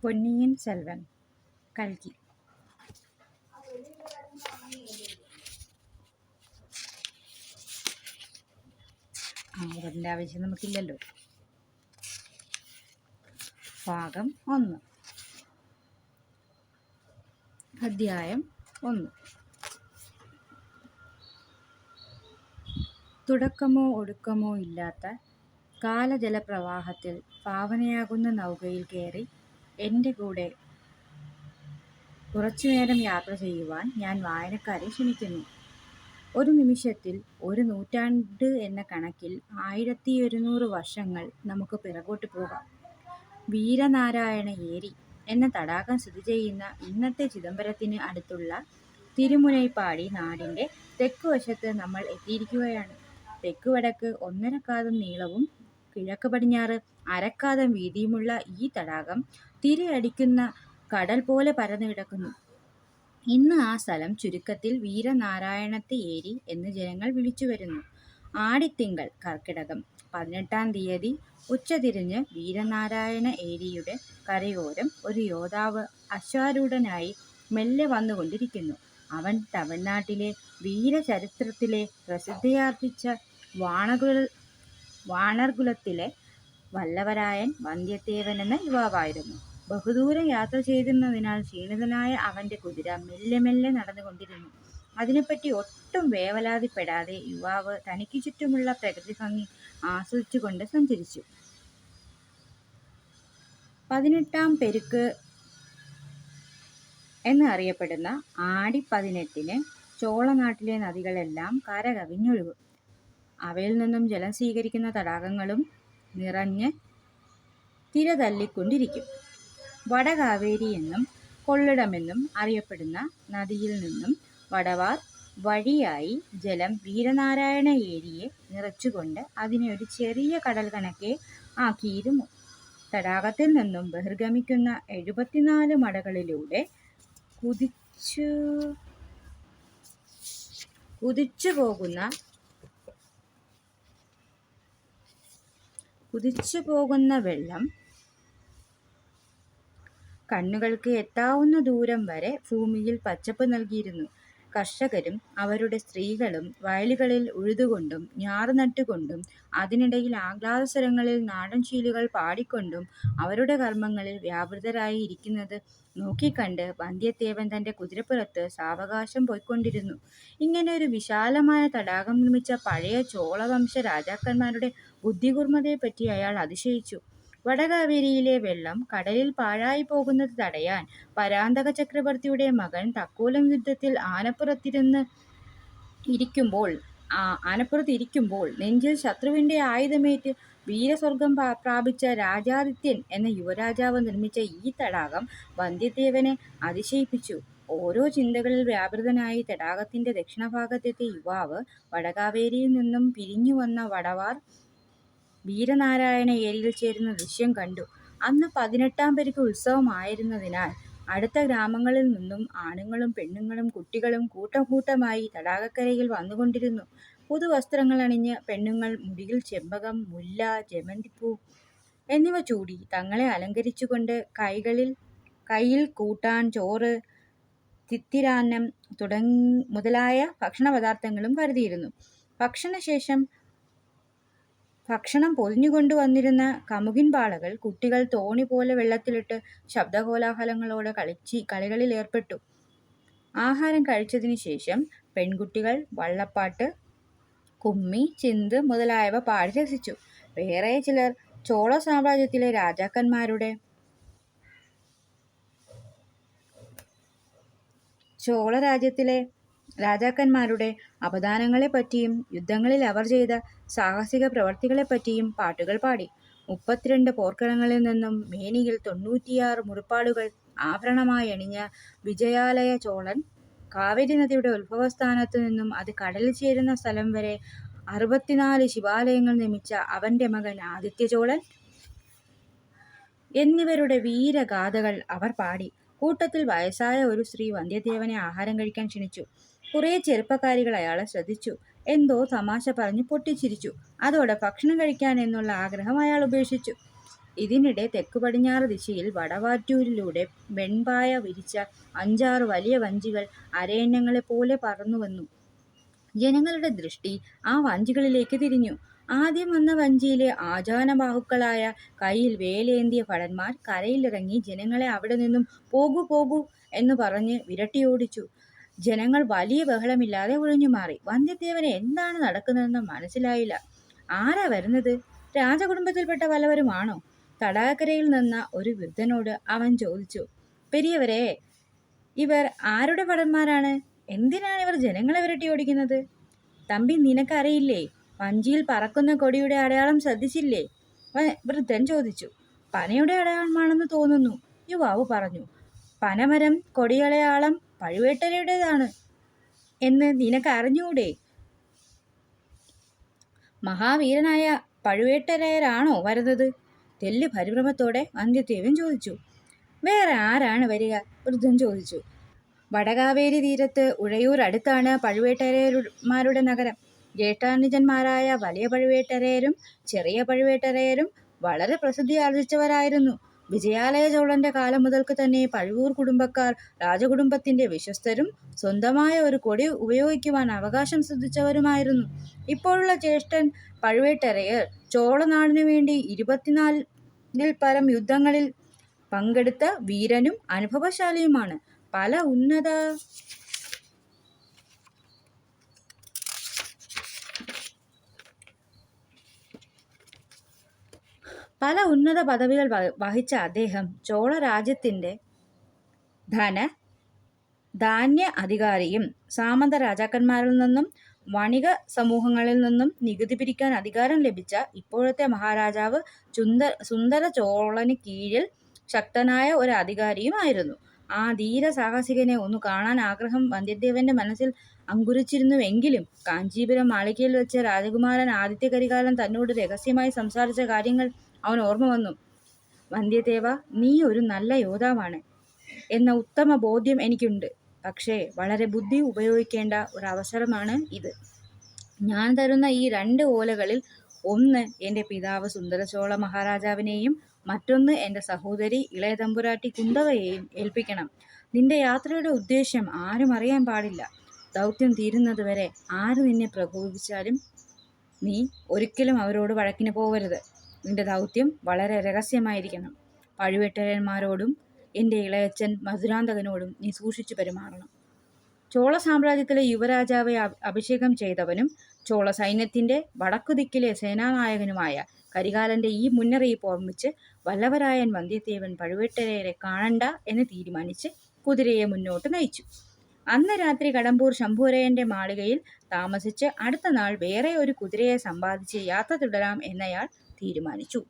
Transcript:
പൊന്നിയിൻ സെൽവൻ കൽക്കി. അതിൻ്റെ ആവശ്യം നമുക്കില്ലല്ലോ. ഭാഗം 1, അധ്യായം 1. തുടക്കമോ ഒടുക്കമോ ഇല്ലാത്ത കാലജലപ്രവാഹത്തിൽ ഭാവനയാകുന്ന നൗകയിൽ കയറി എൻ്റെ കൂടെ കുറച്ചുനേരം യാത്ര ചെയ്യുവാൻ ഞാൻ വായനക്കാരെ ക്ഷണിക്കുന്നു. ഒരു നിമിഷത്തിൽ ഒരു നൂറ്റാണ്ട് എന്ന കണക്കിൽ 1100 വർഷങ്ങൾ നമുക്ക് പിറകോട്ട് പോകാം. വീരനാരായണ ഏരി എന്ന തടാകം സ്ഥിതി ചെയ്യുന്ന ഇന്നത്തെ ചിദംബരത്തിന് അടുത്തുള്ള തിരുമുനൈപ്പാടി നാടിൻ്റെ തെക്കുവശത്ത് നമ്മൾ എത്തിയിരിക്കുകയാണ്. തെക്കുവടക്ക് 1.5 കാതം നീളവും കിഴക്ക് പടിഞ്ഞാറ് 1/2 കാതം വീതിയുമുള്ള ഈ തടാകം തിരയടിക്കുന്ന കടൽ പോലെ പരന്നു കിടക്കുന്നു. ഇന്ന് ആ സ്ഥലം ചുരുക്കത്തിൽ വീരനാരായണത്തെ ഏരി എന്ന് ജനങ്ങൾ വിളിച്ചു വരുന്നു. ആടിത്തിങ്കൾ കർക്കിടകം 18-ാം തീയതി ഉച്ചതിരിഞ്ഞ് വീരനാരായണ ഏരിയുടെ കരയോരം ഒരു യോദ്ധാവ് അശ്വാരൂഢനായി മെല്ലെ വന്നുകൊണ്ടിരിക്കുന്നു. അവൻ തമിഴ്നാട്ടിലെ വീരചരിത്രത്തിലെ പ്രസിദ്ധിയാർജിച്ച വാണർകുലത്തിലെ വല്ലവരായൻ വന്ധ്യദേവൻ എന്ന യുവാവായിരുന്നു. ബഹുദൂരം യാത്ര ചെയ്തിരുന്നതിനാൽ ക്ഷീണിതനായ അവൻ്റെ കുതിര മെല്ലെ മെല്ലെ നടന്നുകൊണ്ടിരുന്നു. അതിനെപ്പറ്റി ഒട്ടും വേവലാതിപ്പെടാതെ യുവാവ് തനിക്ക് ചുറ്റുമുള്ള പ്രകൃതി ഭംഗി ആസ്വദിച്ചുകൊണ്ട് സഞ്ചരിച്ചു. 18-ാം പെരുക്ക് എന്ന് അറിയപ്പെടുന്ന ആടി 18-ന് ചോളനാട്ടിലെ നദികളെല്ലാം കരകവിഞ്ഞൊഴുകും. അവയിൽ നിന്നും ജലം സ്വീകരിക്കുന്ന തടാകങ്ങളും നിറഞ്ഞ് തിര തല്ലിക്കൊണ്ടിരിക്കും. വടകാവേരി എന്നും കൊള്ളിടമെന്നും അറിയപ്പെടുന്ന നദിയിൽ നിന്നും വടവാർ വഴിയായി ജലം വീരനാരായണ ഏരിയെ നിറച്ചുകൊണ്ട് അതിനെ ഒരു ചെറിയ കടൽ കണക്കെ ആക്കിയിരുന്നു. തടാകത്തിൽ നിന്നും ബഹിർഗമിക്കുന്ന 74 മടകളിലൂടെ കുതിച്ചു പോകുന്ന വെള്ളം കണ്ണുകൾക്ക് എത്താവുന്ന ദൂരം വരെ ഭൂമിയിൽ പച്ചപ്പ് നൽകിയിരുന്നു. കർഷകരും അവരുടെ സ്ത്രീകളും വയലുകളിൽ ഉഴുതുകൊണ്ടും ഞാറ് നട്ടുകൊണ്ടും അതിനിടയിൽ ആഹ്ലാദസ്വരങ്ങളിൽ നാടൻ ശീലുകൾ പാടിക്കൊണ്ടും അവരുടെ കർമ്മങ്ങളിൽ വ്യാപൃതരായി ഇരിക്കുന്നത് നോക്കിക്കണ്ട് വന്ധ്യദേവൻ തൻ്റെ കുതിരപ്പുറത്ത് സാവകാശം പോയിക്കൊണ്ടിരുന്നു. ഇങ്ങനെ ഒരു വിശാലമായ തടാകം നിർമ്മിച്ച പഴയ ചോളവംശ രാജാക്കന്മാരുടെ ബുദ്ധികൂർമ്മതയെപ്പറ്റി അയാൾ അതിശയിച്ചു. വടകാവേരിയിലെ വെള്ളം കടലിൽ പാഴായി പോകുന്നത് തടയാൻ പരാന്തക ചക്രവർത്തിയുടെ മകൻ തക്കോലം യുദ്ധത്തിൽ ആനപ്പുറത്തിരിക്കുമ്പോൾ നെഞ്ചിൽ ശത്രുവിൻ്റെ ആയുധമേറ്റ് വീരസ്വർഗം പ്രാപിച്ച രാജാദിത്യൻ എന്ന യുവരാജാവ് നിർമ്മിച്ച ഈ തടാകം വന്ധ്യദേവനെ അതിശയിപ്പിച്ചു. ഓരോ ചിന്തകളിൽ വ്യാപൃതനായി തടാകത്തിൻ്റെ ദക്ഷിണഭാഗത്തെത്തിയ യുവാവ് വടകാവേരിയിൽ നിന്നും പിരിഞ്ഞു വന്ന വടവാർ വീരനാരായണ ഏരിയിൽ ചേരുന്ന ദൃശ്യം കണ്ടു. അന്ന് 18-ാം പെരുക്ക് ഉത്സവമായിരുന്നതിനാൽ അടുത്ത ഗ്രാമങ്ങളിൽ നിന്നും ആണുങ്ങളും പെണ്ണുങ്ങളും കുട്ടികളും കൂട്ടം കൂട്ടമായി തടാകക്കരയിൽ വന്നുകൊണ്ടിരുന്നു. പുതുവസ്ത്രങ്ങൾ അണിഞ്ഞ് പെണ്ണുങ്ങൾ മുടിയിൽ ചെമ്പകം, മുല്ല, ജമന്തിപ്പൂ എന്നിവ ചൂടി തങ്ങളെ അലങ്കരിച്ചുകൊണ്ട് കയ്യിൽ കൂട്ടാൻ, ചോറ്, തിത്തിരാന്നം മുതലായ ഭക്ഷണപദാർത്ഥങ്ങളും കരുതിയിരുന്നു. ഭക്ഷണം പൊതിഞ്ഞുകൊണ്ടു വന്നിരുന്ന കമുകിൻ പാളകൾ കുട്ടികൾ തോണി പോലെ വെള്ളത്തിലിട്ട് ശബ്ദകോലാഹലങ്ങളോടെ കളികളിൽ ഏർപ്പെട്ടു. ആഹാരം കഴിച്ചതിന് ശേഷം പെൺകുട്ടികൾ വള്ളപ്പാട്ട്, കുമ്മി, ചിന്ത് മുതലായവ പാടി രസിച്ചു. വേറെ ചിലർ ചോള സാമ്രാജ്യത്തിലെ രാജാക്കന്മാരുടെ അപദാനങ്ങളെപ്പറ്റിയും യുദ്ധങ്ങളിൽ അവർ ചെയ്ത സാഹസിക പ്രവൃത്തികളെപ്പറ്റിയും പാട്ടുകൾ പാടി. 32 പോർക്കളങ്ങളിൽ നിന്നും മേനിയിൽ 96 മുറിപ്പാടുകൾ ആഭരണമായി അണിഞ്ഞ വിജയാലയ ചോളൻ കാവേരി നദിയുടെ ഉത്ഭവസ്ഥാനത്തു നിന്നും അത് കടലിൽ ചേരുന്ന സ്ഥലം വരെ 64 ശിവാലയങ്ങൾ നിർമ്മിച്ച അവൻ്റെ മകൻ ആദിത്യചോളൻ എന്നിവരുടെ വീരഗാഥകൾ അവർ പാടി. കൂട്ടത്തിൽ വയസ്സായ ഒരു സ്ത്രീ വന്ധ്യദേവനെ ആഹാരം കഴിക്കാൻ ക്ഷണിച്ചു. കുറേ ചെറുപ്പക്കാരികൾ അയാളെ ശ്രദ്ധിച്ചു. എന്തോ തമാശ പറഞ്ഞ് പൊട്ടിച്ചിരിച്ചു. അതോടെ ഭക്ഷണം കഴിക്കാൻ എന്നുള്ള ആഗ്രഹം അയാൾ ഉപേക്ഷിച്ചു. ഇതിനിടെ തെക്കു പടിഞ്ഞാറ് ദിശയിൽ വടവാറ്റൂരിലൂടെ വെൺപായ വിരിച്ച 5-6 വലിയ വഞ്ചികൾ അരയന്നങ്ങളെപ്പോലെ പറന്നുവന്നു. ജനങ്ങളുടെ ദൃഷ്ടി ആ വഞ്ചികളിലേക്ക് തിരിഞ്ഞു. ആദ്യം വന്ന വഞ്ചിയിലെ ആജാനുബാഹുക്കളായ കയ്യിൽ വേലേന്തിയ ഭടന്മാർ കരയിലിറങ്ങി ജനങ്ങളെ അവിടെ നിന്നും പോകൂ പോകൂ എന്നു പറഞ്ഞ് വിരട്ടിയോടിച്ചു. ജനങ്ങൾ വലിയ ബഹളമില്ലാതെ ഒഴിഞ്ഞുമാറി. വന്ധ്യദേവന് എന്താണ് നടക്കുന്നതെന്ന് മനസ്സിലായില്ല. ആരാ വരുന്നത്? രാജകുടുംബത്തിൽപ്പെട്ട വല്ലവരുമാണോ? തടാകക്കരയിൽ നിന്ന ഒരു വൃദ്ധനോട് അവൻ ചോദിച്ചു. പെരിയവരെ, ഇവർ ആരുടെ ഭടന്മാരാണ്? എന്തിനാണ് ഇവർ ജനങ്ങളെ വിരട്ടിയോടിക്കുന്നത്? തമ്പി, നിനക്കറിയില്ലേ? വഞ്ചിയിൽ പറക്കുന്ന കൊടിയുടെ അടയാളം ശ്രദ്ധിച്ചില്ലേ? വൃദ്ധൻ ചോദിച്ചു. പനയുടെ അടയാളമാണെന്ന് തോന്നുന്നു, യുവാവ് പറഞ്ഞു. പനമരം കൊടിയടയാളം പഴുവേട്ടരുടേതാണ് എന്ന് നിനക്ക് അറിഞ്ഞൂടെ? മഹാവീരനായ പഴുവേട്ടരായരാണോ വരുന്നത്? തെല്ല് പരിഭ്രമത്തോടെ വന്ധ്യദേവൻ ചോദിച്ചു. വേറെ ആരാണ് വരിക? വൃദ്ധൻ ചോദിച്ചു. വടകാവേരി തീരത്ത് ഉഴയൂർ അടുത്താണ് പഴുവേട്ടരയന്മാരുടെ നഗരം. ജ്യേഷ്ഠാനുജന്മാരായ വലിയ പഴുവേട്ടരയരും ചെറിയ പഴുവേട്ടരയരും വളരെ പ്രസിദ്ധി ആർജിച്ചവരായിരുന്നു. വിജയാലയ ചോളന്റെ കാലം മുതൽക്ക് തന്നെ പഴുവൂർ കുടുംബക്കാർ രാജകുടുംബത്തിന്റെ വിശ്വസ്തരും സ്വന്തമായ ഒരു കൊടി ഉപയോഗിക്കുവാൻ അവകാശം സിദ്ധിച്ചവരുമായിരുന്നു. ഇപ്പോഴുള്ള ജ്യേഷ്ഠൻ പഴുവേട്ടരയർ ചോളനാടിനു വേണ്ടി 24-ൽ പരം യുദ്ധങ്ങളിൽ പങ്കെടുത്ത വീരനും അനുഭവശാലിയുമാണ്. പല ഉന്നത പദവികൾ വഹിച്ച അദ്ദേഹം ചോള രാജ്യത്തിന്റെ ധാന്യ അധികാരിയും സാമന്ത രാജാക്കന്മാരിൽ നിന്നും വണിക സമൂഹങ്ങളിൽ നിന്നും നികുതി പിരിക്കാൻ അധികാരം ലഭിച്ച ഇപ്പോഴത്തെ മഹാരാജാവ് സുന്ദര ചോളന് കീഴിൽ ശക്തനായ ഒരു അധികാരിയുമായിരുന്നു. ആ ധീര സാഹസികനെ ഒന്ന് കാണാൻ ആഗ്രഹം വന്ധ്യദേവന്റെ മനസ്സിൽ അങ്കുരിച്ചിരുന്നുവെങ്കിലും കാഞ്ചീപുരം മാളികയിൽ വെച്ച് രാജകുമാരൻ ആദിത്യ കരികാലൻ തന്നോട് രഹസ്യമായി സംസാരിച്ച കാര്യങ്ങൾ അവൻ ഓർമ്മ വന്നു. വന്ധ്യദേവ, നീ ഒരു നല്ല യോദ്ധാവാണ് എന്ന ഉത്തമ ബോധ്യം എനിക്കുണ്ട്. പക്ഷേ വളരെ ബുദ്ധി ഉപയോഗിക്കേണ്ട ഒരവസരമാണ് ഇത്. ഞാൻ തരുന്ന ഈ 2 ഓലകളിൽ ഒന്ന് എൻ്റെ പിതാവ് സുന്ദരചോള മഹാരാജാവിനെയും മറ്റൊന്ന് എൻ്റെ സഹോദരി ഇളയ തമ്പുരാട്ടി കുന്തവയെയും ഏൽപ്പിക്കണം. നിന്റെ യാത്രയുടെ ഉദ്ദേശ്യം ആരും അറിയാൻ പാടില്ല. ദൗത്യം തീരുന്നതുവരെ ആര് നിന്നെ പ്രകോപിച്ചാലും നീ ഒരിക്കലും അവരോട് വഴക്കിന് പോവരുത്. നിന്റെ ദൗത്യം വളരെ രഹസ്യമായിരിക്കണം. പഴുവേട്ടരന്മാരോടും എൻ്റെ ഇളയച്ചൻ മധുരാന്തകനോടും നീ സൂക്ഷിച്ചു പെരുമാറണം. ചോള സാമ്രാജ്യത്തിലെ യുവരാജാവെ അഭിഷേകം ചെയ്തവനും ചോള സൈന്യത്തിന്റെ വടക്കുദിക്കിലെ സേനാനായകനുമായ കരികാലന്റെ ഈ മുന്നറിയിപ്പ് ഓർമ്മിച്ച് വല്ലവരായൻ വന്ധ്യദേവൻ പഴുവേട്ടരയരെ കാണണ്ട എന്ന് തീരുമാനിച്ച് കുതിരയെ മുന്നോട്ട് നയിച്ചു. അന്ന് രാത്രി കടമ്പൂർ ശംഭുവരയന്റെ മാളികയിൽ താമസിച്ച് അടുത്ത നാൾ വേറെ ഒരു കുതിരയെ സമ്പാദിച്ച് യാത്ര തുടരാം എന്നയാൾ തീരുമാനിച്ചു.